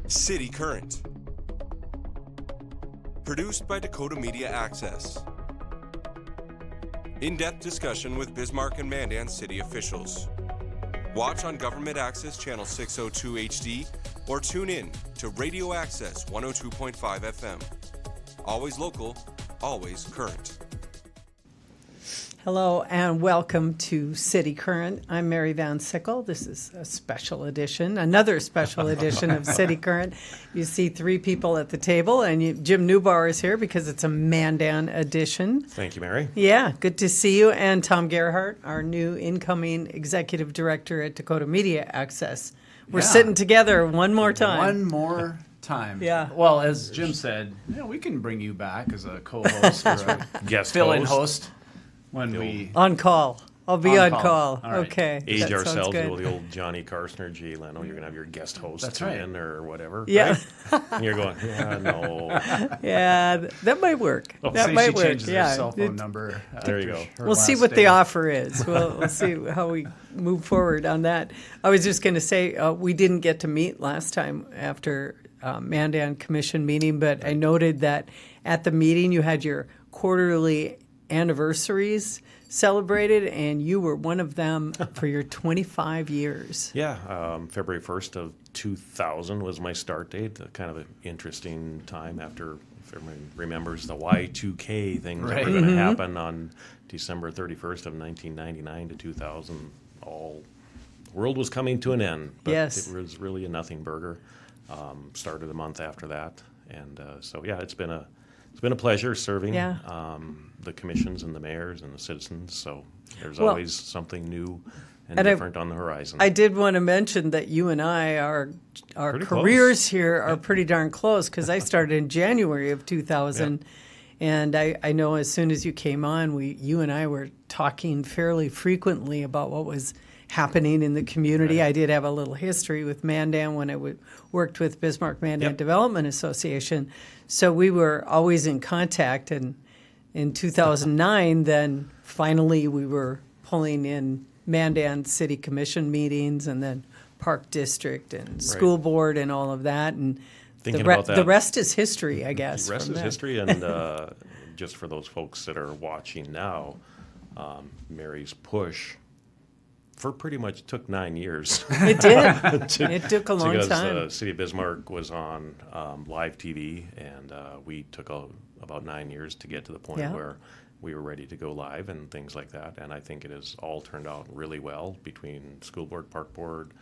City Current. Produced by Dakota Media Access. In-depth discussion with Bismarck and Mandan city officials. Watch on Government Access Channel 602 HD or tune in to Radio Access 102.5 FM. Always local, always current. Hello and welcome to City Current. I'm Mary Van Sickle. This is a special edition, another special edition of City Current. You see three people at the table, and Jim Neubauer is here because it's a Mandan edition. Thank you, Mary. Yeah, good to see you. And Tom Gerhardt, our new incoming executive director at Dakota Media Access. We're sitting together one more time. One more time. Yeah. Well, as Jim said, we can bring you back as a co-host or a Guest fill-in host. host when we On call. I'll be on call. All right. Okay. Age that sounds ourselves, good. the old Johnny Carson or Jay Leno. You're going to have your guest host That's come right. in or whatever. Yeah. Right? And you're going, no. Yeah, that might work. That say might she work. changes Yeah. her cell phone number. There you go. her We'll see last what day. the offer is. We'll see how we move forward on that. I was just going to say we didn't get to meet last time after Mandan Commission meeting, but I noted that at the meeting you had your quarterly anniversaries celebrated, and you were one of them for your 25 years. Yeah, February 1st of 2000 was my start date. Kind of an interesting time after, if everyone remembers, the Y2K things that Right. were going to happen on December 31st of 1999 to 2000. The world was coming to an end, but Yes. it was really a nothing burger. Started a month after that, and so yeah, it's been a pleasure serving the commissions and the mayors and the citizens. So there's always something new and different on the horizon. I did want to mention that you and I, our Pretty careers close. here are pretty darn close, because I started in January of 2000. And I know as soon as you came on, you and I were talking fairly frequently about what was happening in the community. Right. I did have a little history with Mandan when I worked with Bismarck Mandan Development Association. So we were always in contact. And in 2009, then finally we were pulling in Mandan City Commission meetings and then Park District and School Board and all of that. And Thinking about that. the rest is history, I guess. The rest from is that. history, and just for those folks that are watching now, Mary's push for pretty much took 9 years. It did. It took a long because time. City of Bismarck was on live TV, and we took about 9 years to get to the point where we were ready to go live and things like that. And I think it has all turned out really well between school board, park board,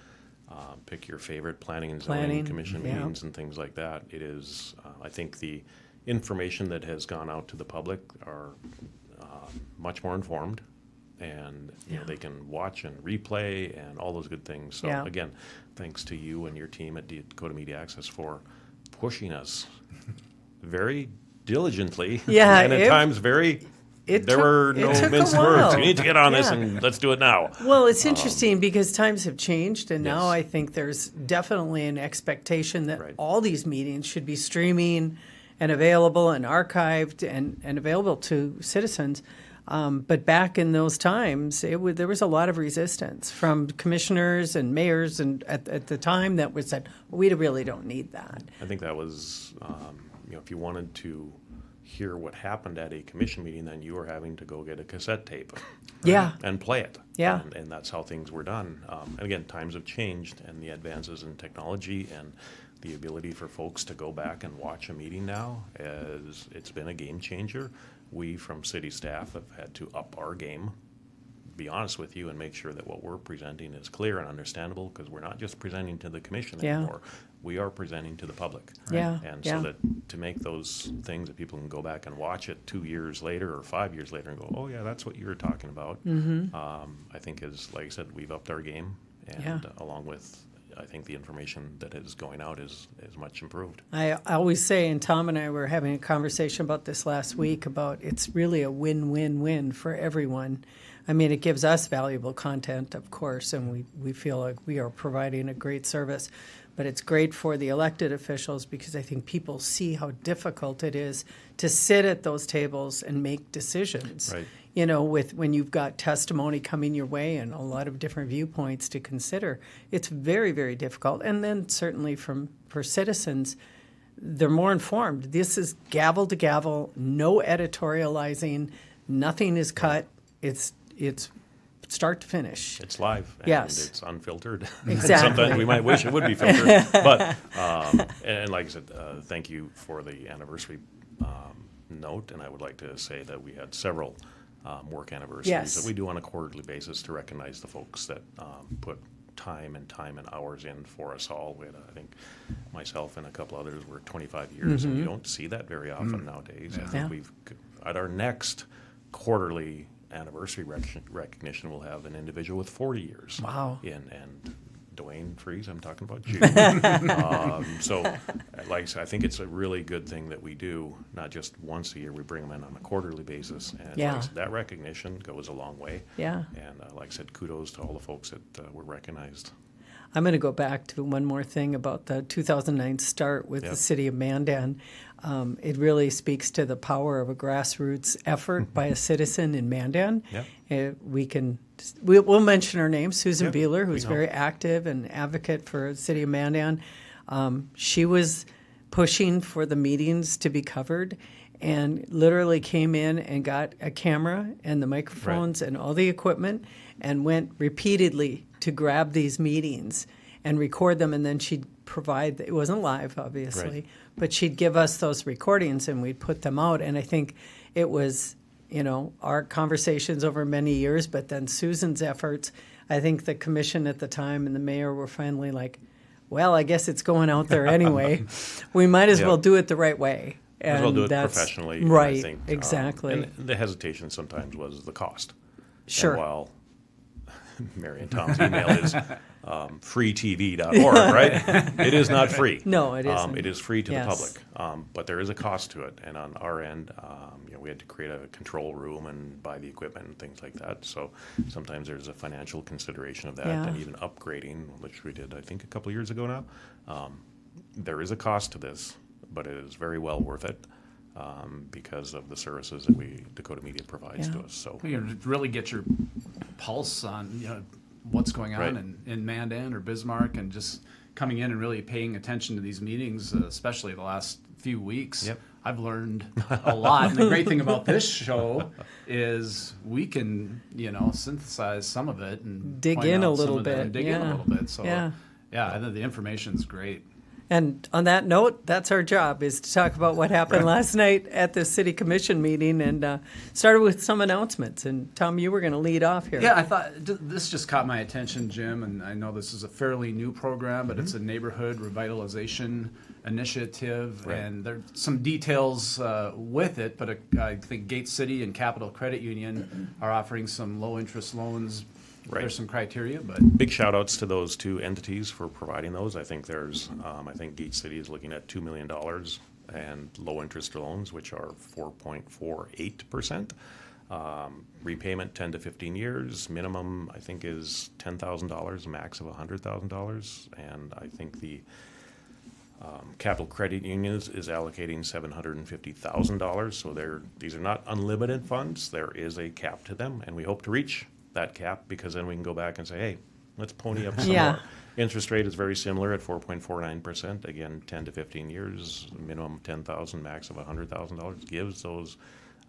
pick your favorite planning and zoning commission meetings and things like that. It is, I think the information that has gone out to the public are much more informed, and you know, they can watch and replay and all those good things. So again, thanks to you and your team at Dakota Media Access for pushing us very diligently and at times very there were no minced words. You need to get on this and let's do it now. Well, it's interesting because times have changed, and now I think there's definitely an expectation that all these meetings should be streaming and available and archived and available to citizens. But back in those times, there was a lot of resistance from commissioners and mayors, and at the time that was said, we really don't need that. I think that was, if you wanted to hear what happened at a commission meeting, then you were having to go get a cassette tape and play it. And that's how things were done. And again, times have changed, and the advances in technology and the ability for folks to go back and watch a meeting now, it's been a game changer. We from city staff have had to up our game, be honest with you, and make sure that what we're presenting is clear and understandable, because we're not just presenting to the commission anymore. We are presenting to the public. So that to make those things that people can go back and watch it 2 years later or 5 years later and go, oh yeah, that's what you were talking about. I think is, like I said, we've upped our game, and along with, I think the information that is going out is much improved. I always say, and Tom and I were having a conversation about this last week, about it's really a win-win-win for everyone. I mean, it gives us valuable content, of course, and we feel like we are providing a great service. But it's great for the elected officials because I think people see how difficult it is to sit at those tables and make decisions. Right. You know, when you've got testimony coming your way and a lot of different viewpoints to consider, it's very, very difficult. And then certainly for citizens, they're more informed. This is gavel to gavel, no editorializing, nothing is cut. It's start to finish. It's live, and yes. it's unfiltered. Exactly. Sometimes we might wish it would be filtered, but and like I said, thank you for the anniversary note, and I would like to say that we had several work anniversaries yes. that we do on a quarterly basis to recognize the folks that put time and hours in for us all. We had, I think, myself and a couple others were 25 years, and you don't see that very often nowadays. I think we've at our next quarterly anniversary recognition, we'll have an individual with 40 years. Wow. And Dwayne Freeze, I'm talking about you. So, like I said, I think it's a really good thing that we do, not just once a year, we bring them in on a quarterly basis. And like I said, that recognition goes a long way. Yeah. And like I said, kudos to all the folks that were recognized. I'm going to go back to one more thing about the 2009 start with the city of Mandan. It really speaks to the power of a grassroots effort by a citizen in Mandan. We'll mention her name, Susan Beeler, who's very active and advocate for the city of Mandan. She was pushing for the meetings to be covered and literally came in and got a camera and the microphones and all the equipment and went repeatedly to grab these meetings and record them, and then she'd provide, it wasn't live, obviously, but she'd give us those recordings and we'd put them out. And I think it was, our conversations over many years, but then Susan's efforts. I think the commission at the time and the mayor were finally like, well, I guess it's going out there anyway. We might as well do it the right way. Might as well do it professionally. Right, I think, exactly. And the hesitation sometimes was the cost. Sure. And while Mary and Tom's email is freetv.org, right? It is not free. No, it isn't. It is free to the public, but there is a cost to it. And on our end, we had to create a control room and buy the equipment and things like that. So sometimes there's a financial consideration of that, and even upgrading, which we did, I think, a couple of years ago now. There is a cost to this, but it is very well worth it. Because of the services that Dakota Media provides to us. So you really get your pulse on what's going on in Mandan or Bismarck, and just coming in and really paying attention to these meetings, especially the last few weeks. Yep. I've learned a lot. And the great thing about this show is we can, synthesize some of it and dig in a little bit. So I think the information's great. And on that note, that's our job, is to talk about what happened last night at the city commission meeting, and started with some announcements. And Tom, you were going to lead off here. Yeah, I thought this just caught my attention, Jim, and I know this is a fairly new program, but it's a neighborhood revitalization initiative, and there's some details with it, but I think Gate City and Capital Credit Union are offering some low-interest loans. There's some criteria, but big shout outs to those two entities for providing those. I think there's, I think Gate City is looking at $2 million and low interest loans, which are 4.48%. Repayment 10 to 15 years. Minimum, I think, is $10,000, max of $100,000. And I think the Capital Credit Union is allocating $750,000. So these are not unlimited funds. There is a cap to them, and we hope to reach that cap, because then we can go back and say, hey, let's pony up some more. Interest rate is very similar at 4.49%. Again, 10 to 15 years, minimum $10,000, max of $100,000. Gives those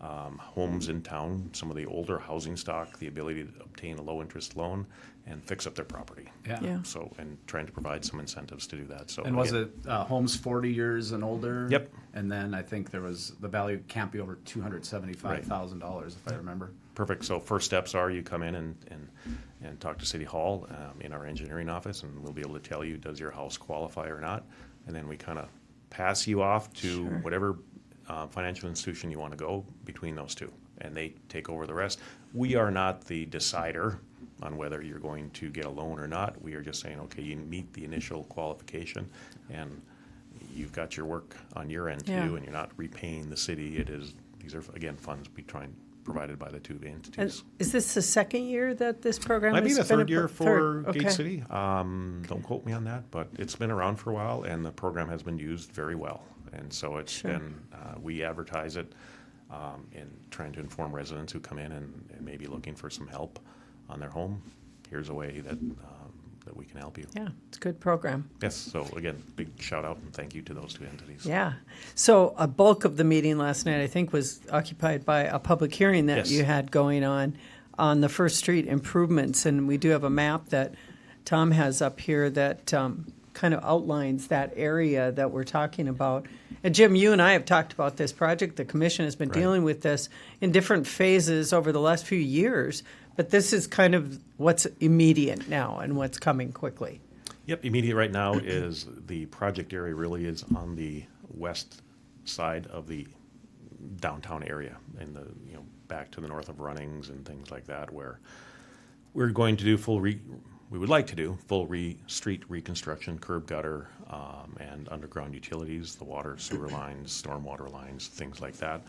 homes in town, some of the older housing stock, the ability to obtain a low interest loan and fix up their property. So, and trying to provide some incentives to do that. So, and was it homes 40 years and older? Yep. And then I think there was the value can't be over $275,000 if I remember. Perfect. So first steps are you come in and talk to City Hall in our engineering office, and we'll be able to tell you, does your house qualify or not? And then we kind of pass you off to whatever financial institution you want to go between those two, and they take over the rest. We are not the decider on whether you're going to get a loan or not. We are just saying, okay, you meet the initial qualification, and you've got your work on your end too, and you're not repaying the city. These are, again, funds we try and provided by the two entities. And is this the second year that this program Might be has the been third year for Okay. Gate City. Don't quote me on that, but it's been around for a while, and the program has been used very well. And so it's been, we advertise it in trying to inform residents who come in and may be looking for some help on their home. Here's a way that we can help you. Yeah, it's a good program. Yes, so again, big shout out and thank you to those two entities. Yeah. So a bulk of the meeting last night, I think, was occupied by a public hearing that Yes. you had going on the First Street improvements. And we do have a map that Tom has up here that kind of outlines that area that we're talking about. And Jim, you and I have talked about this project. The commission has been dealing with this in different phases over the last few years. But this is kind of what's immediate now and what's coming quickly. Yep, immediate right now is the project area really is on the west side of the downtown area and the, back to the north of Runnings and things like that, where we're going to do we would like to do full street reconstruction, curb gutter, and underground utilities, the water, sewer lines, stormwater lines, things like that.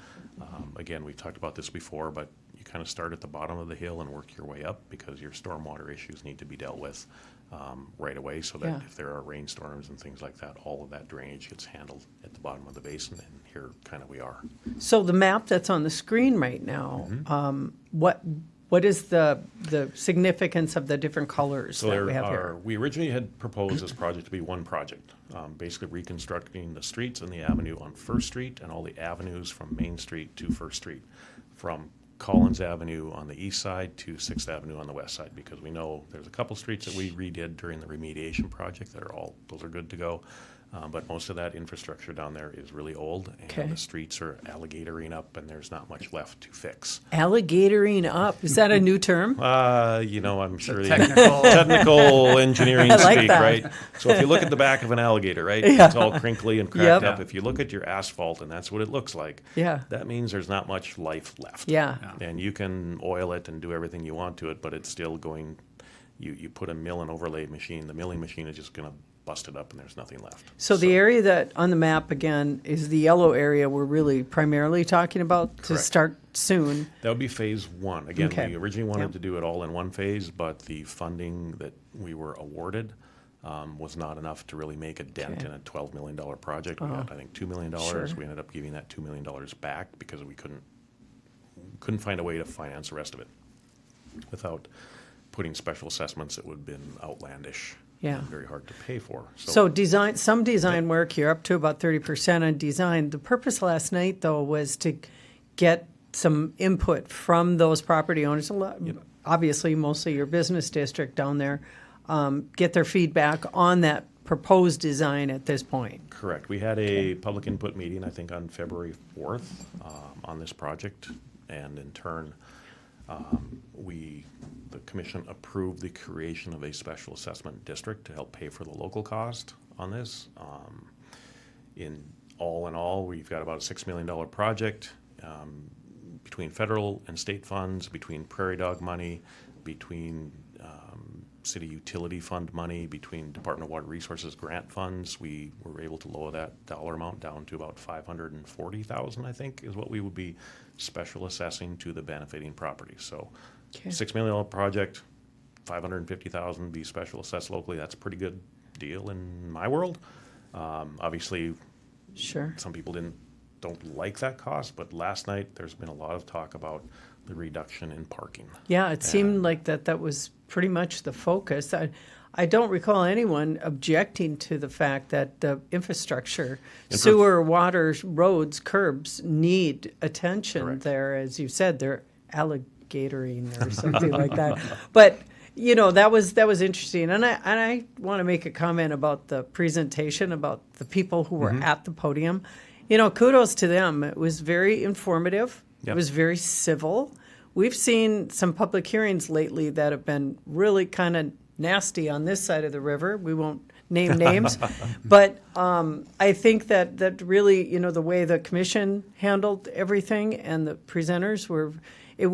Again, we've talked about this before, but you kind of start at the bottom of the hill and work your way up because your stormwater issues need to be dealt with right away so that if there are rainstorms and things like that, all of that drainage gets handled at the bottom of the basin, and here kind of we are. So the map that's on the screen right now, what is the significance of the different colors So that we have here? we originally had proposed this project to be one project, basically reconstructing the streets and the avenue on First Street and all the avenues from Main Street to First Street, from Collins Avenue on the east side to 6th Avenue on the west side, because we know there's a couple streets that we redid during the remediation project that those are good to go. But most of that infrastructure down there is really old, and the streets are alligatoring up, and there's not much left to fix. Alligatoring up. Is that a new term? I'm sure Technical. technical engineering like speak, that. right? So if you look at the back of an alligator, right, Yeah. it's all crinkly and cracked Yep. up. If you look at your asphalt, and that's what it looks like, Yeah. that means there's not much life left. Yeah. And you can oil it and do everything you want to it, but it's still going, you put a mill and overlay machine, the milling machine is just going to bust it up and there's nothing left. So the area that on the map again is the yellow area we're really primarily talking about to Correct. start soon. That would be phase one. Again, Okay. we originally wanted Yep. to do it all in one phase, but the funding that we were awarded was not enough to really make a dent in a $12 million project. We got, I think, $2 million. Sure. We ended up giving that $2 million back because we couldn't find a way to finance the rest of it without putting special assessments that would have been outlandish. Yeah. And very hard to pay for. So some design work, you're up to about 30% on design. The purpose last night, though, was to get some input from those property owners, obviously mostly your business district down there, get their feedback on that proposed design at this point. Correct. We had a public input meeting, I think, on February 4th on this project, and in turn, the commission approved the creation of a special assessment district to help pay for the local cost on this. In all, we've got about a $6 million project between federal and state funds, between prairie dog money, between city utility fund money, between Department of Water Resources grant funds. We were able to lower that dollar amount down to about $540,000, I think, is what we would be special assessing to the benefiting properties. So $6 million project, $550,000 be special assessed locally. That's a pretty good deal in my world. Obviously, Sure. some people don't like that cost, but last night there's been a lot of talk about the reduction in parking. Yeah, it seemed like that was pretty much the focus. I don't recall anyone objecting to the fact that the infrastructure, sewer, water, roads, curbs need attention. Correct. There, as you said, they're alligatoring or something like that. But that was interesting, and I want to make a comment about the presentation, about the people who were at the podium. Kudos to them. It was very informative. Yep. It was very civil. We've seen some public hearings lately that have been really kind of nasty on this side of the river. We won't name names, but I think that really, the way the commission handled everything and the presenters were, they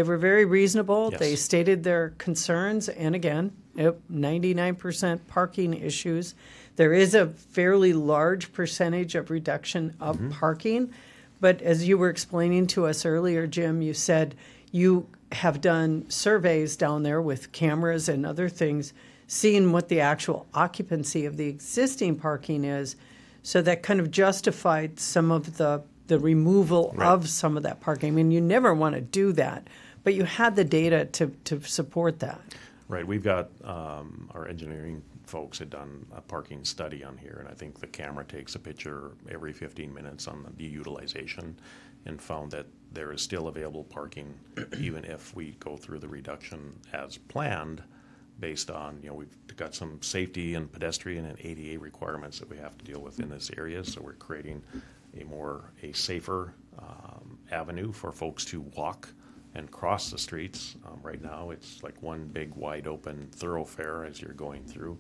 were very reasonable. Yes. They stated their concerns, and again, 99% parking issues. There is a fairly large percentage of reduction of parking, But as you were explaining to us earlier, Jim, you said you have done surveys down there with cameras and other things, seeing what the actual occupancy of the existing parking is. So that kind of justified some of the removal of some of that parking. I mean, you never want to do that, but you had the data to support that. Right. We've got our engineering folks had done a parking study on here, and I think the camera takes a picture every 15 minutes on the utilization and found that there is still available parking even if we go through the reduction as planned based on, we've got some safety and pedestrian and ADA requirements that we have to deal with in this area, so we're creating a safer avenue for folks to walk and cross the streets. Right now, it's like one big wide open thoroughfare as you're going through.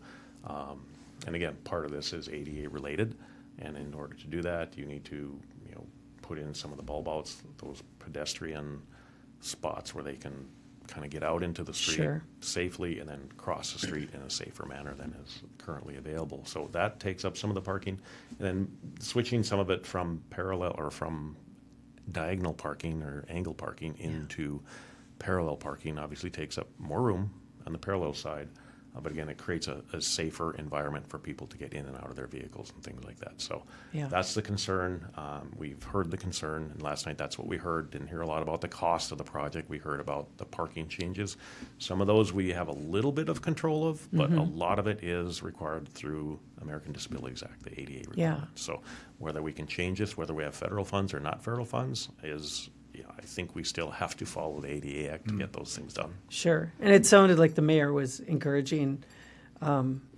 And again, part of this is ADA related, and in order to do that, you need to put in some of the bulb outs, those pedestrian spots where they can kind of get out into the street safely and then cross the street in a safer manner than is currently available. So that takes up some of the parking, and then switching some of it from parallel or from diagonal parking or angle parking into parallel parking obviously takes up more room on the parallel side. But again, it creates a safer environment for people to get in and out of their vehicles and things like that. So that's the concern. We've heard the concern, and last night that's what we heard. Didn't hear a lot about the cost of the project. We heard about the parking changes. Some of those we have a little bit of control of, but a lot of it is required through American Disabilities Act, the ADA requirement. So whether we can change this, whether we have federal funds or not federal funds, is I think we still have to follow the ADA Act to get those things done. Sure. And it sounded like the mayor was encouraging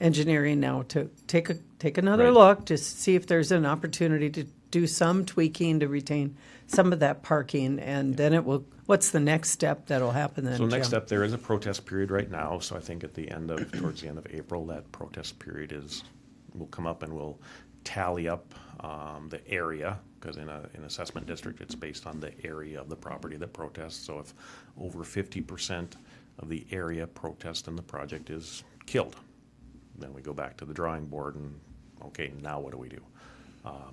engineering now to take another look to see if there's an opportunity to do some tweaking to retain some of that parking, and then it will. What's the next step that'll happen then? So next step, there is a protest period right now. So I think towards the end of April, that protest period will come up, and we'll tally up the area, because in an assessment district, it's based on the area of the property that protests. So if over 50% of the area protest in the project is killed, then we go back to the drawing board and, okay, now what do we do?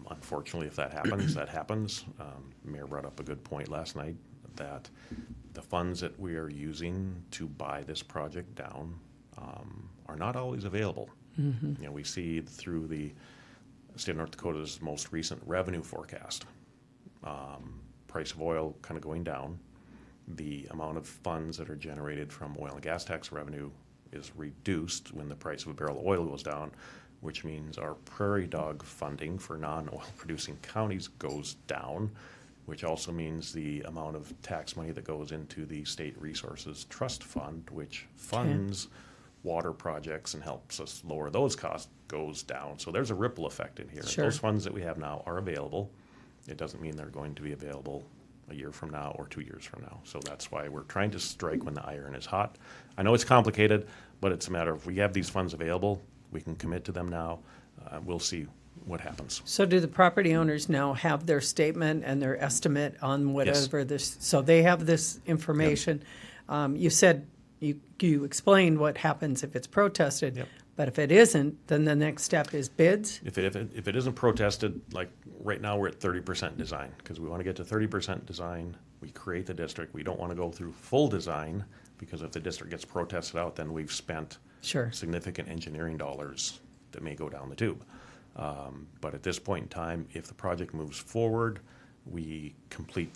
Unfortunately, if that happens, that happens. Mayor brought up a good point last night that the funds that we are using to buy this project down are not always available. We see through the State of North Dakota's most recent revenue forecast, price of oil kind of going down, the amount of funds that are generated from oil and gas tax revenue is reduced when the price of a barrel of oil goes down, which means our prairie dog funding for non-oil producing counties goes down, which also means the amount of tax money that goes into the State Resources Trust Fund, which funds water projects and helps us lower those costs, goes down. So there's a ripple effect in here. Those funds that we have now are available. It doesn't mean they're going to be available a year from now or 2 years from now. So that's why we're trying to strike when the iron is hot. I know it's complicated, but it's a matter of we have these funds available. We can commit to them now. We'll see what happens. So do the property owners now have their statement and their estimate on whatever this, so they have this information? You said, you explained what happens if it's protested, but if it isn't, then the next step is bids? If it isn't protested, like right now we're at 30% design, because we want to get to 30% design. We create the district. We don't want to go through full design, because if the district gets protested out, then we've spent significant engineering dollars that may go down the tube. But at this point in time, if the project moves forward, we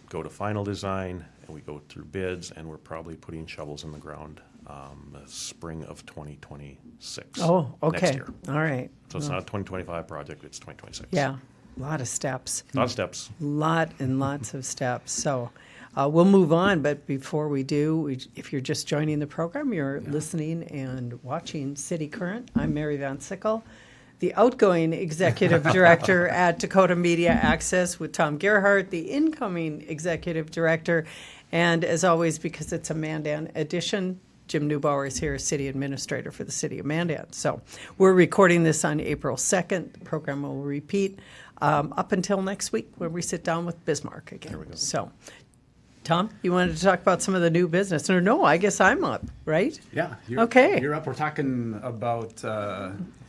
go to final design, and we go through bids, and we're probably putting shovels in the ground the spring of 2026. Oh, okay. Next year. All right. So it's not a 2025 project, it's 2026. Yeah, a lot of steps. A lot of steps. Lots of steps. So we'll move on, but before we do, if you're just joining the program, you're listening and watching City Current. I'm Mary Van Sickle, the outgoing executive director at Dakota Media Access, with Tom Gerhardt, the incoming executive director. And as always, because it's a Mandan edition, Jim Neubauer is here, city administrator for the city of Mandan. So we're recording this on April 2nd. The program will repeat up until next week, when we sit down with Bismarck again. There we go. So, Tom, you wanted to talk about some of the new business. Or no, I guess I'm up, right? Yeah. Okay. You're up. We're talking about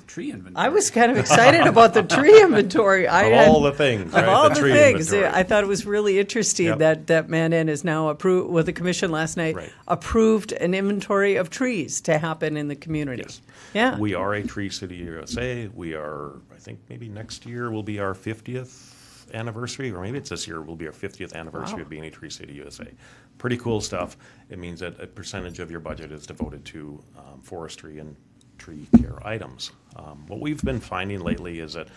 tree inventory. I was kind of excited about the tree inventory. All the things, right? Of all the tree things, inventory. I thought it was really interesting that Mandan is now approved, well, the commission last night approved an inventory of trees to happen in the community. Yes. Yeah. We are a Tree City USA. We are, I think maybe next year will be our 50th anniversary, or maybe it's this year will be our 50th anniversary of being a Tree City USA. Pretty cool stuff. It means that a percentage of your budget is devoted to forestry and tree care items. What we've been finding lately is that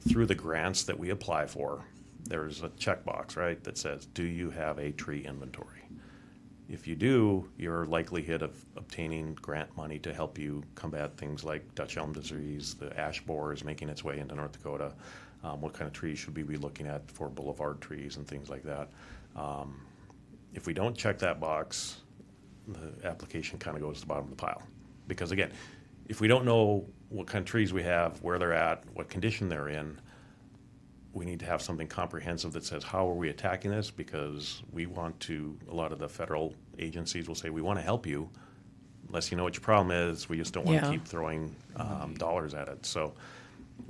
through the grants that we apply for, there's a checkbox, right, that says, do you have a tree inventory? If you do, your likelihood of obtaining grant money to help you combat things like Dutch elm disease, the ash borer is making its way into North Dakota, what kind of trees should we be looking at for boulevard trees and things like that. If we don't check that box, the application kind of goes to the bottom of the pile. Because again, if we don't know what kind of trees we have, where they're at, what condition they're in, we need to have something comprehensive that says, how are we attacking this? Because we want to, a lot of the federal agencies will say, we want to help you, unless you know what your problem is. We just don't want to keep throwing dollars at it. So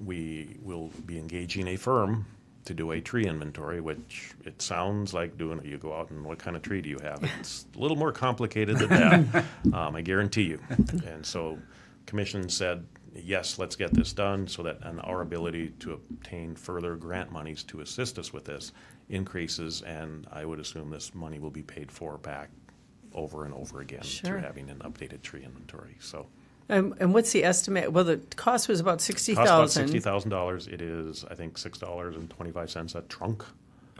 we will be engaging a firm to do a tree inventory, which it sounds like doing it. You go out and what kind of tree do you have? It's a little more complicated than that, I guarantee you. And so commission said, yes, let's get this done so that our ability to obtain further grant monies to assist us with this increases, and I would assume this money will be paid for back over and over again through having an updated tree inventory. So. And what's the estimate? Well, the cost was about $60,000. Cost about $60,000. It is, I think, $6.25 a trunk.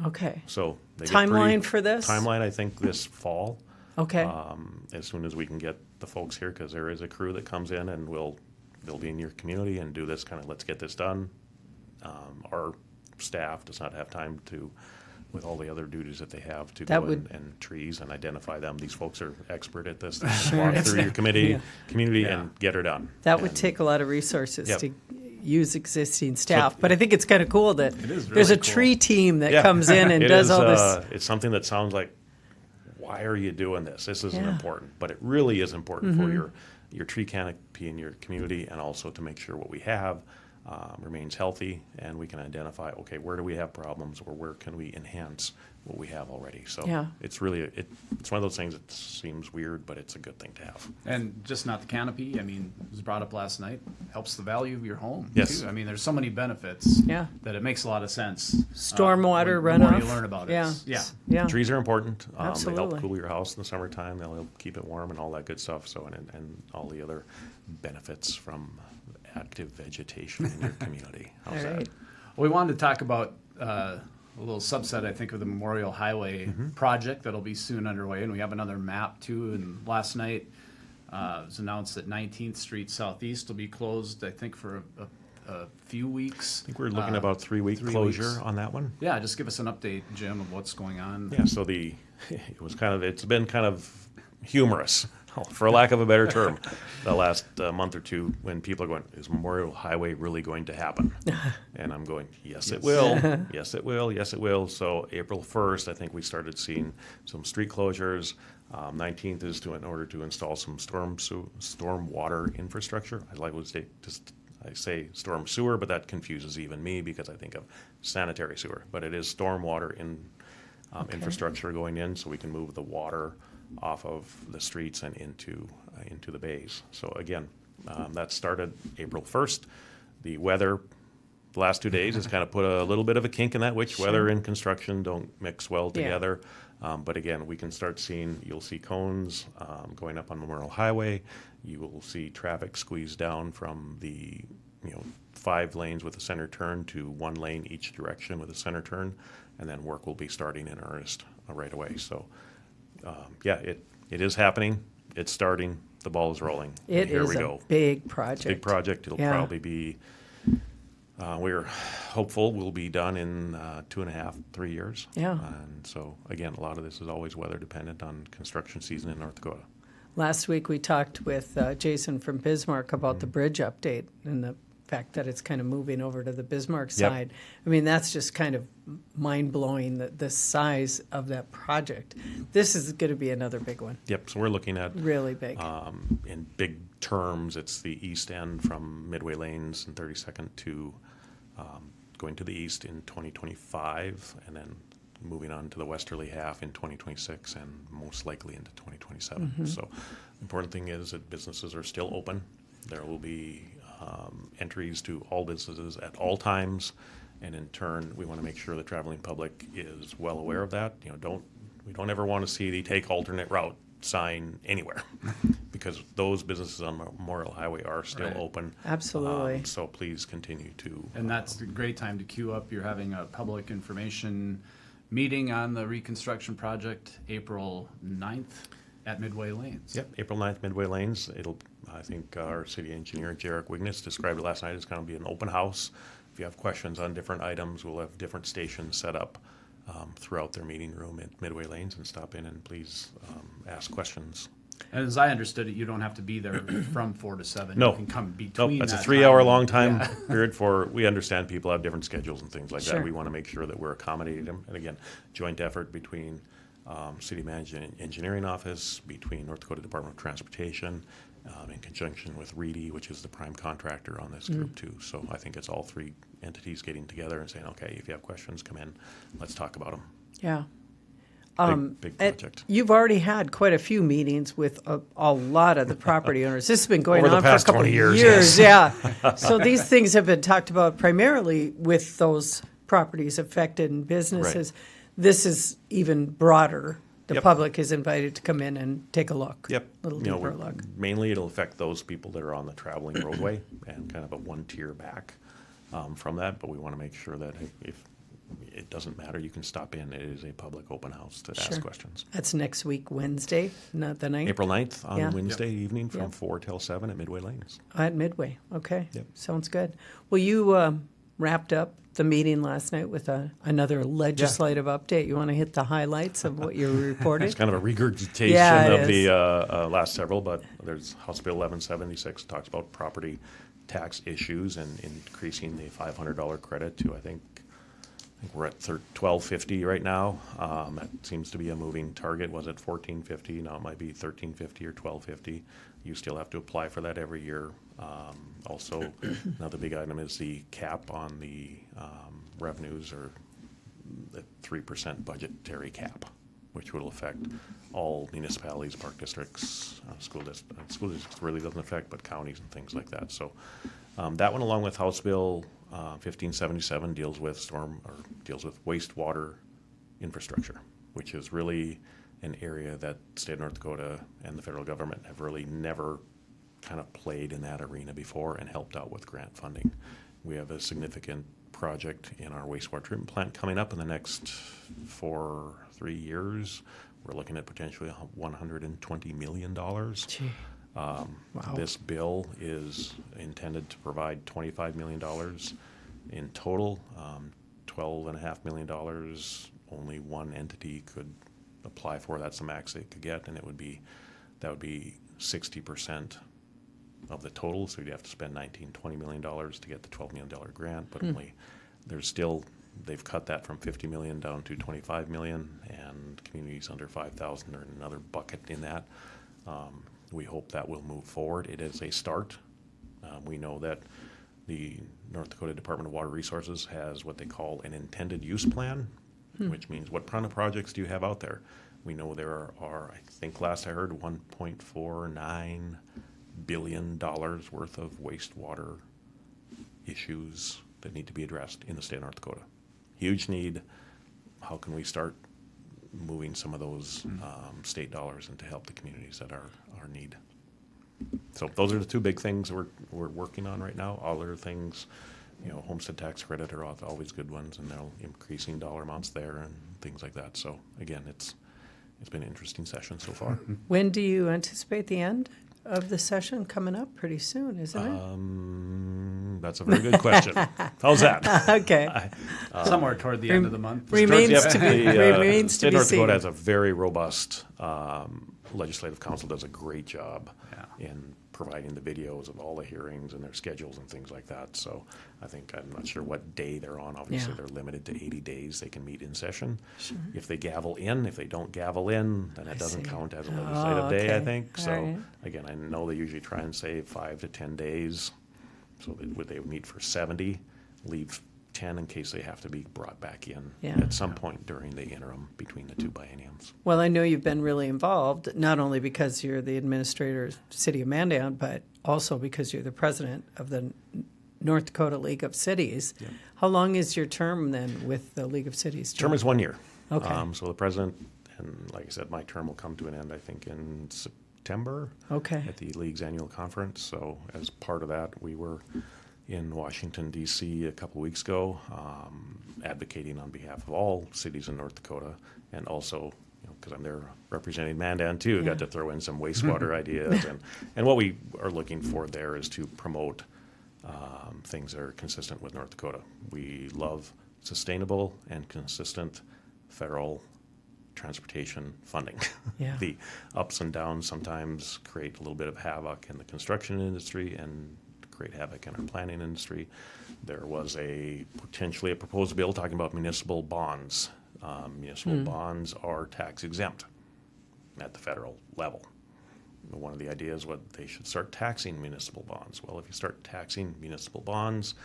Okay. So they timeline for this? Timeline, I think, this fall. Okay. As soon as we can get the folks here, because there is a crew that comes in and they'll be in your community and do this kind of, let's get this done. Our staff does not have time to, with all the other duties that they have, to go and trees and identify them. These folks are expert at this. They just walk through your community and get her done. That would take a lot of resources to use existing staff. But I think it's kind of cool that there's a tree team that comes in and does all this. It's something that sounds like, why are you doing this? This isn't important. But it really is important for your tree canopy in your community, and also to make sure what we have remains healthy, and we can identify, okay, where do we have problems, or where can we enhance what we have already. So it's really, it's one of those things that seems weird, but it's a good thing to have. And just not the canopy, I mean, it was brought up last night, helps the value of your home. Yes. Too. I mean, there's so many benefits that it makes a lot of sense. Stormwater The runoff. more you learn about it. Yeah. Trees are important. They Absolutely. help cool your house in the summertime. They'll help keep it warm and all that good stuff. So, and all the other benefits from active vegetation in your community. How's that? Well, we wanted to talk about a little subset, I think, of the Memorial Highway project that'll be soon underway, and we have another map too. And last night it was announced that 19th Street Southeast will be closed, I think, for a few weeks. I think we're looking about 3-week closure on that one. Yeah, just give us an update, Jim, of what's going on. Yeah, so it's been kind of humorous, for lack of a better term, the last month or two, when people are going, is Memorial Highway really going to happen? And I'm going, yes, it will. Yes, it will. Yes, it will. So April 1st, I think we started seeing some street closures. 19th is in order to install some storm water infrastructure. I say storm sewer, but that confuses even me because I think of sanitary sewer. But it is storm water infrastructure going in, so we can move the water off of the streets and into the bays. So again, that started April 1st. The weather the last 2 days has kind of put a little bit of a kink in that, which weather and construction don't mix well together. But again, we can start seeing, you'll see cones going up on Memorial Highway. You will see traffic squeezed down from the 5 lanes with a center turn to 1 lane each direction with a center turn, and then work will be starting in earnest right away. So it is happening. It's starting. The ball is rolling. Here we go. Big project. Big project. It'll probably be, we're hopeful we'll be done in 2.5, 3 years. Yeah. And so, again, a lot of this is always weather dependent on construction season in North Dakota. Last week we talked with Jason from Bismarck about the bridge update, and fact that it's kind of moving over to the Bismarck side. I mean, that's just kind of mind-blowing, the size of that project. This is going to be another big one. Yep, so we're looking at, really big. in big terms, it's the east end from Midway Lanes and 32nd to going to the east in 2025, and then moving on to the westerly half in 2026 and most likely into 2027. So the important thing is that businesses are still open. There will be entries to all businesses at all times, and in turn, we want to make sure the traveling public is well aware of that. We don't ever want to see the take alternate route sign anywhere, because those businesses on Memorial Highway are still open. Absolutely. So please continue to. And that's a great time to queue up. You're having a public information meeting on the reconstruction project April 9th at Midway Lanes. Yep, April 9th, Midway Lanes. I think our city engineer, Jarek Wigness, described it last night. It's going to be an open house. If you have questions on different items, we'll have different stations set up throughout their meeting room at Midway Lanes, and stop in and please ask questions. And as I understood it, you don't have to be there from 4 to 7. No. You can come between. That's a that 3-hour time. long time period we understand people have different schedules and things like Sure. that. We want to make sure that we're accommodating them. And again, joint effort between City Management and Engineering Office, between North Dakota Department of Transportation, in conjunction with Reedy, which is the prime contractor on this group too. So I think it's all three entities getting together and saying, okay, if you have questions, come in, let's talk about them. Yeah. Big project. You've already had quite a few meetings with a lot of the property owners. This has been going Over the on for a past couple 20 of years, years. Yeah. So these things have been talked about primarily with those properties affected and businesses. Right. This is even broader. The Yep. public is invited to come in and take a look. Yep. A little deeper look. Mainly it'll affect those people that are on the traveling roadway and kind of a one tier back from that. But we want to make sure that if it doesn't matter, you can stop in. It is a public open house to Sure. ask questions. That's next week, Wednesday, not the 9th? April 9th on Yeah. Wednesday evening from Yep. 4 till 7 at Midway Lanes. At Midway, okay. Yep. Sounds good. Well, you wrapped up the meeting last night with another legislative update. You want to hit the highlights of what you reported? It's kind of a regurgitation Yeah, it of is. the last several, but there's House Bill 1176 talks about property tax issues and increasing the $500 credit to, I think we're at $12.50 right now. That seems to be a moving target. Was it $14.50? Now it might be $13.50 or $12.50. You still have to apply for that every year. Also, another big item is the cap on the revenues, or the 3% budgetary cap, which will affect all municipalities, park districts, school districts. School districts really doesn't affect, but counties and things like that. So that one, along with House Bill 1577, deals with wastewater infrastructure, which is really an area that the state of North Dakota and the federal government have really never kind of played in that arena before and helped out with grant funding. We have a significant project in our wastewater treatment plant coming up in the next 3 years. We're looking at potentially $120 million. Gee. Wow. This bill is intended to provide $25 million in total. $12.5 million, only one entity could apply for. That's the max they could get, and that would be 60% of the total. So you'd have to spend $20 million to get the $12 million grant, but they've cut that from $50 million down to $25 million, and communities under 5,000 are in another bucket in that. We hope that will move forward. It is a start. We know that the North Dakota Department of Water Resources has what they call an intended use plan, which means what kind of projects do you have out there? We know there are, I think last I heard, $1.49 billion worth of wastewater issues that need to be addressed in the state of North Dakota. Huge need. How can we start moving some of those state dollars into help the communities that are need? So those are the two big things we're working on right now. Other things, homestead tax credit are always good ones, and they're increasing dollar amounts there and things like that. So again, it's been an interesting session so far. When do you anticipate the end of the session? Coming up pretty soon, isn't it? That's a very good question. How's that? Okay. Somewhere toward the end of the month. Remains to be State of North seen. Dakota has a very robust legislative council. Does a great job in providing the videos of all the hearings and their schedules and things like that. So I'm not sure what day they're on. Obviously, they're limited to 80 days they can meet in session. Sure. If they gavel in, if they don't gavel in, then it doesn't count as a legislative day, I think. So again, I know they usually try and say 5 to 10 days. So they would meet for 70, leave 10 in case they have to be brought back in at some point during the interim between the two bienniums. Well, I know you've been really involved, not only because you're the administrator of the City of Mandan, but also because you're the president of the North Dakota League of Cities. Yeah. How long is your term then with the League of Cities? Term is 1 year. Okay. So the president, and like I said, my term will come to an end, I think, in September at the League's annual conference. So as part of that, we were in Washington, D.C. a couple of weeks ago, advocating on behalf of all cities in North Dakota, and also, because I'm there representing Mandan too, got to throw in some wastewater ideas. And what we are looking for there is to promote things that are consistent with North Dakota. We love sustainable and consistent federal transportation funding. Yeah. The ups and downs sometimes create a little bit of havoc in the construction industry and create havoc in our planning industry. There was potentially a proposed bill talking about municipal bonds. Municipal bonds are tax exempt at the federal level. One of the ideas was they should start taxing municipal bonds. Well, if you start taxing municipal bonds,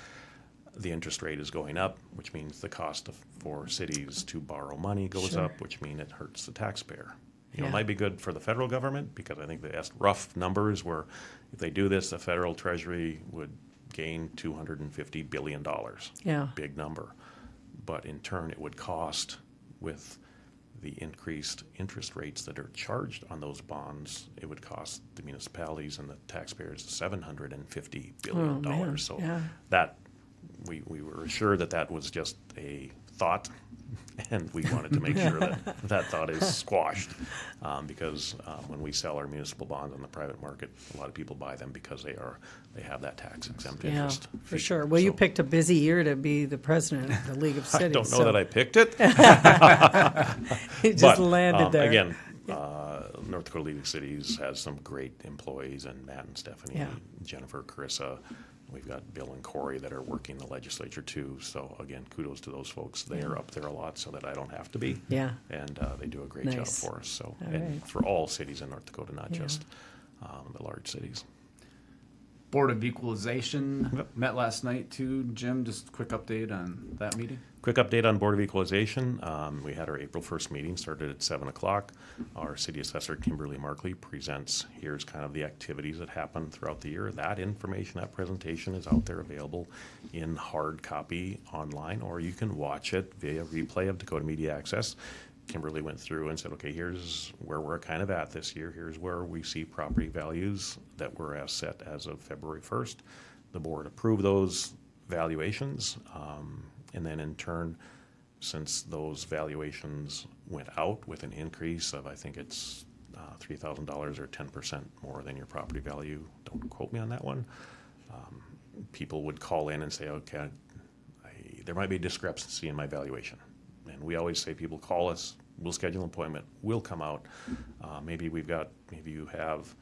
the interest rate is going up, which means the cost for cities to borrow money goes up, which means it hurts the taxpayer. It might be good for the federal government, because I think the rough numbers were, if they do this, the federal treasury would gain $250 billion. Yeah. Big number. But in turn, it would cost, with the increased interest rates that are charged on those bonds, it would cost the municipalities and the taxpayers $750 billion. Oh, man. So that we were assured that was just a thought, and we wanted to make sure that thought is squashed, because when we sell our municipal bonds on the private market, a lot of people buy them because they have that tax exempt interest. For sure. Well, you picked a busy year to be the president of the League of Cities. I don't know that I picked it. It just landed there. Again, North Dakota League of Cities has some great employees, and Matt and Stephanie, Jennifer, Carissa. We've got Bill and Corey that are working the legislature too. So again, kudos to those folks. They are up there a lot so that I don't have to be. Yeah. And they do a great job for us. So right. For all cities in North Dakota, not just the large cities. Board of Equalization met last night too. Jim, just a quick update on that meeting. Quick update on Board of Equalization. We had our April 1st meeting, started at 7 o'clock. Our city assessor, Kimberly Markley, presents, here's kind of the activities that happened throughout the year. That information, that presentation is out there available in hard copy online, or you can watch it via replay of Dakota Media Access. Kimberly went through and said, okay, here's where we're kind of at this year. Here's where we see property values that were set as of February 1st. The board approved those valuations. And then in turn, since those valuations went out with an increase of, I think it's $3,000 or 10% more than your property value, don't quote me on that one, people would call in and say, okay, there might be a discrepancy in my valuation. And we always say, people call us, we'll schedule an appointment, we'll come out. Maybe you have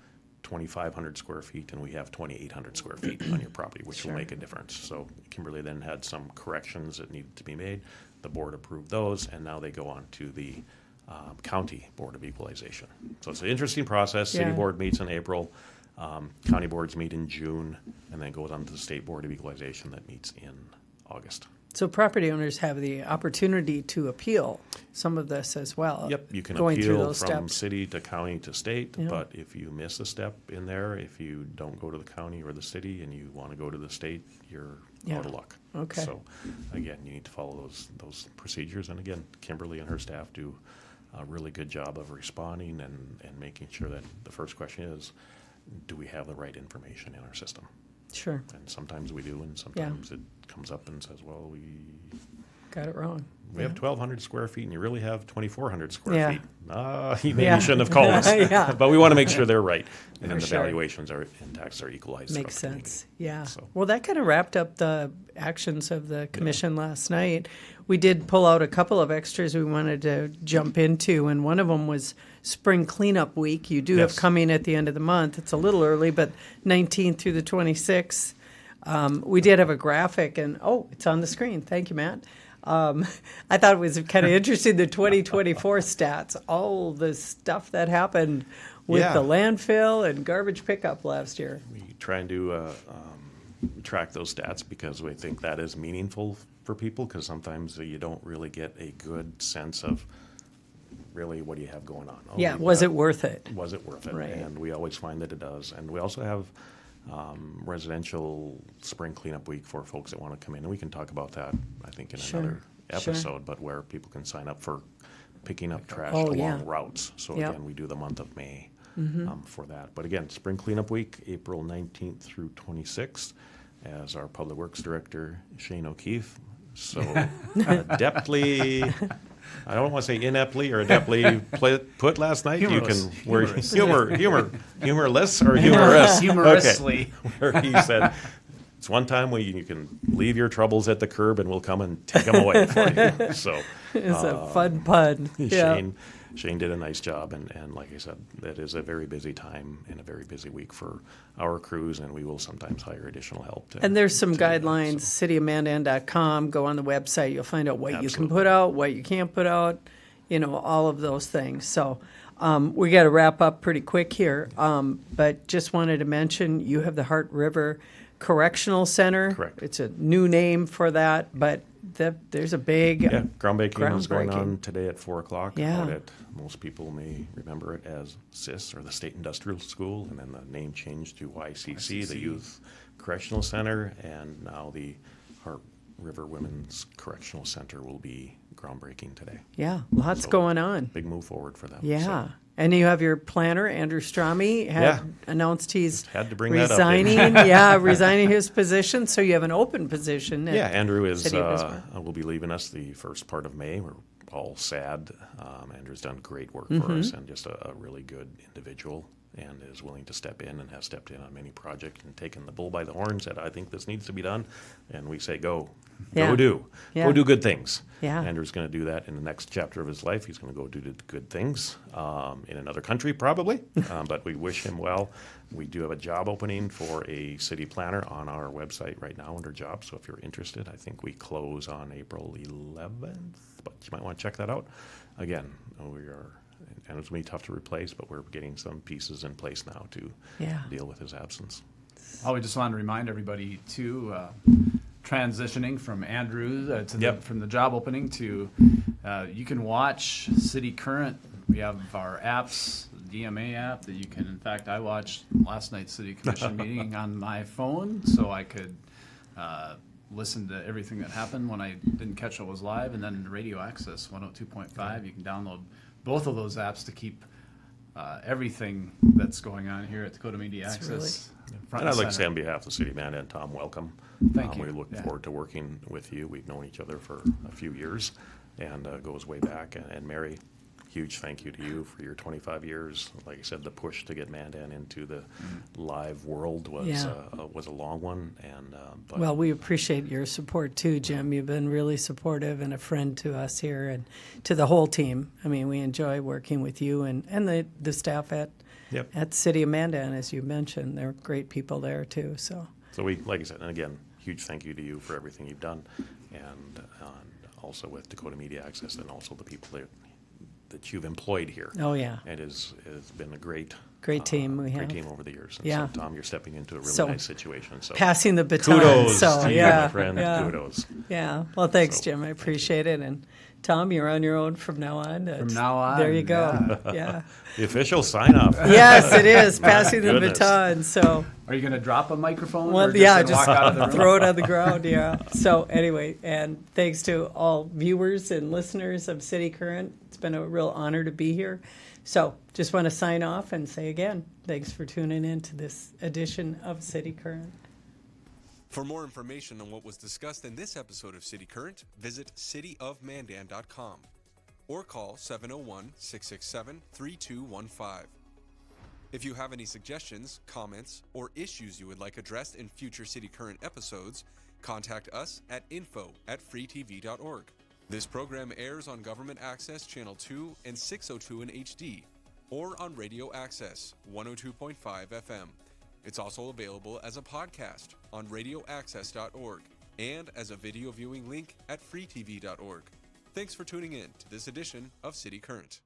2,500 square feet and we have 2,800 square feet on your property, which will make a difference. So Kimberly then had some corrections that needed to be made. The board approved those, and now they go on to the county Board of Equalization. So it's an interesting process. City board meets in April, county boards meet in June, and then goes on to the state Board of Equalization that meets in August. So property owners have the opportunity to appeal some of this as well. Yep, you can going through appeal those from steps. city to county to state, but if you miss a step in there, if you don't go to the county or the city and you want to go to the state, you're out of luck. Okay. So again, you need to follow those procedures. And again, Kimberly and her staff do a really good job of responding and making sure that the first question is, do we have the right information in our system? Sure. And sometimes we do, and sometimes it comes up and says, well, we got it wrong. We have 1,200 square feet, and you really have 2,400 square feet. You maybe Yeah. shouldn't have called us. But we want to make sure they're right, and then the sure. valuations and taxes are equalized. Makes throughout the sense. community. Yeah. So. Well, that kind of wrapped up the actions of the commission last night. We did pull out a couple of extras we wanted to jump into, and one of them was spring cleanup week. You do have coming at the end of the month. It's a little early, but 19th through the 26th. We did have a graphic, and it's on the screen. Thank you, Matt. I thought it was kind of interesting, the 2024 stats, all the stuff that happened with the landfill and garbage pickup last year. We try and do track those stats because we think that is meaningful for people, because sometimes you don't really get a good sense of really what do you have going on. Was it worth it? Was it worth it? Right. And we always find that it does. And we also have residential spring cleanup week for folks that want to come in. And we can talk about that, I think, in another episode, but where people can sign up for picking up trash along routes. So again, we do the month of May for that. But again, spring cleanup week, April 19th through 26th, as our Public Works Director, Shane O'Keefe, so adeptly, I don't want to say ineptly or adeptly put last night. Humorless. Humorless or humorous? Humorously. Okay. Where he said, it's one time where you can leave your troubles at the curb and we'll come and take them away for you. So it's a fun pun. Shane did a nice job, and like I said, that is a very busy time and a very busy week for our crews, and we will sometimes hire additional help. And there's some guidelines, cityofmandan.com. Go on the website. You'll find out what you can put out, what you can't put out, all of those things. So we got to wrap up pretty quick here, but just wanted to mention you have the Heart River Correctional Center. Correct. It's a new name for that, but there's a big groundbreaking is going on today at 4 o'clock. Yeah. Most people may remember it as SIS, or the State Industrial School, and then the name changed to YCC, the Youth Correctional Center, and now the Heart River Women's Correctional Center will be groundbreaking today. Yeah, lots going on. Big move forward for them. Yeah. So. And you have your planner, Andrew Strami, announced he's had to bring resigning. That up, resigning his position. So you have an open position. Andrew will be leaving us the first part of May. We're all sad. Andrew's done great work for us, and just a really good individual, and is willing to step in and has stepped in on many projects and taken the bull by the horn, said, I think this needs to be done. And we say, go do good things. Yeah. Andrew's going to do that in the next chapter of his life. He's going to go do good things in another country probably, but we wish him well. We do have a job opening for a city planner on our website right now under jobs, so if you're interested, I think we close on April 11th, but you might want to check that out. Again, we are, and it's going to be tough to replace, but we're getting some pieces in place now to deal with his absence. We just wanted to remind everybody too, transitioning from Andrew from the job opening to, you can watch City Current. We have our apps, the DMA app that you can, in fact, I watched last night's City Commission meeting on my phone, so I could listen to everything that happened when I didn't catch what was live, and then Radio Access 102.5. You can download both of those apps to keep everything that's going on here at Dakota Media Access. And I'd like to say on behalf of the City of Mandan, Tom, welcome. Thank you. We look forward to working with you. We've known each other for a few years, and goes way back. And Mary, huge thank you to you for your 25 years. Like I said, the push to get Mandan into the live world was a long one. And well, we appreciate your support too, Jim. You've been really supportive and a friend to us here and to the whole team. I mean, we enjoy working with you and the staff at City of Mandan, as you mentioned. They're great people there too. So we, like I said, and again, huge thank you to you for everything you've done, and also with Dakota Media Access, and also the people that you've employed here. Oh, yeah. It has been a great team we have. Great team over the years. And yeah. So, Tom, you're stepping into a really nice situation. So passing the baton. Kudos to you, my friend. Yeah. Kudos. Yeah. Well, thanks, Jim. I appreciate it. And Tom, you're on your own from now on. From now on. There you go. Yeah. The official sign-off. Yes, it is. Passing the baton. So. Are you going to drop a microphone? Well, or just just walk out of the room? throw it on the ground. Yeah. So anyway, and thanks to all viewers and listeners of City Current. It's been a real honor to be here. So just want to sign off and say again, thanks for tuning in to this edition of City Current. For more information on what was discussed in this episode of City Current, visit cityofmandan.com or call 701-667-3215. If you have any suggestions, comments, or issues you would like addressed in future City Current episodes, contact us at info@freetv.org. This program airs on Government Access Channel 2 and 602 in HD. or on Radio Access 102.5 FM. It's also available as a podcast on radioaccess.org and as a video viewing link at freetv.org. Thanks for tuning in to this edition of City Current.